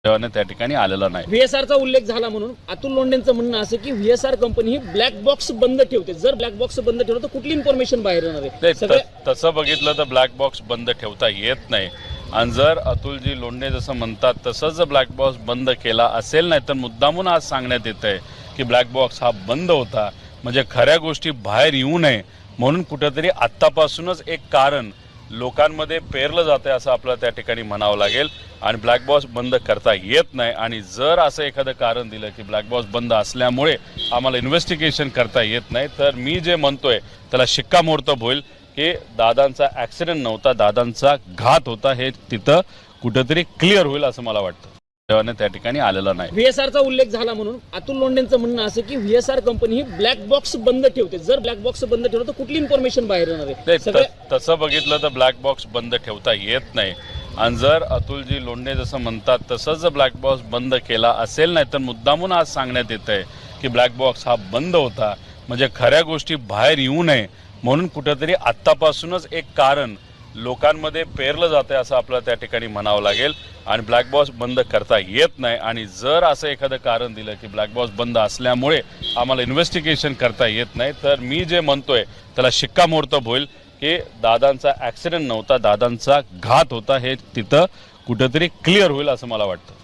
तेव्हा त्या ठिकाणी आलेला नाही। व्हीएसआरचा उल्लेख झाला म्हणून अतुल लोंढेंचं म्हणणं असं की व्हीएसआर कंपनी ही ब्लॅक बॉक्स बंद ठेवते, जर ब्लॅक बॉक्स बंद ठेवलं तर कुठली इन्फॉर्मेशन बाहेर येणार आहे? तसं बघितलं तर ब्लॅक बॉक्स बंद ठेवता येत नाही आणि जर अतुलजी लोंढे जसं म्हणतात तसंच जर ब्लॅक बॉक्स बंद केला असेल नाही तर मुद्दामून आज सांगण्यात येत आहे की ब्लॅक बॉक्स हा बंद होता, म्हणजे खऱ्या गोष्टी बाहेर येऊ नये म्हणून कुठेतरी आत्तापासूनच एक कारण लोकांमध्ये पेरलं जाते असं आपल्याला त्या ठिकाणी म्हणावं लागेल। आणि ब्लॅक बॉक्स बंद करता येत नाही आणि जर असं एखादं कारण दिलं की ब्लॅक बॉक्स बंद असल्यामुळे आम्हाला इन्व्हेस्टिगेशन करता येत नाही तर मी जे म्हणतोय त्याला शिक्कामोर्तब होईल की दादांचा ॲक्सिडेंट नव्हता, दादांचा घात होता, हे तिथं कुठेतरी क्लिअर होईल असं मला वाटतं। तेव्हा त्या ठिकाणी आलेला नाही। व्हीएसआरचा उल्लेख झाला म्हणून अतुल लोंढेंचं म्हणणं असं की व्हीएसआर कंपनी ही ब्लॅक बॉक्स बंद ठेवते, जर ब्लॅक बॉक्स बंद ठेवलं तर कुठली इन्फॉर्मेशन बाहेर येणार आहे? तसं बघितलं तर ब्लॅक बॉक्स बंद ठेवता येत नाही आणि जर अतुलजी लोंढे जसं म्हणतात तसंच जर ब्लॅक बॉक्स बंद केला असेल नाही तर मुद्दामून आज सांगण्यात येत आहे की ब्लॅक बॉक्स हा बंद होता, म्हणजे खऱ्या गोष्टी बाहेर येऊ नये म्हणून कुठेतरी आत्तापासूनच एक कारण लोकांमध्ये पेरलं जाते असं आपल्याला त्या ठिकाणी म्हणावं लागेल। आणि ब्लॅक बॉक्स बंद करता येत नाही आणि जर असं एखादं कारण दिलं की ब्लॅक बॉक्स बंद असल्यामुळे आम्हाला इन्व्हेस्टिगेशन करता येत नाही तर मी जे म्हणतोय त्याला शिक्कामोर्तब होईल की दादांचा ॲक्सिडेंट नव्हता, दादांचा घात होता, हे तिथं कुठेतरी क्लिअर होईल असं मला वाटतं।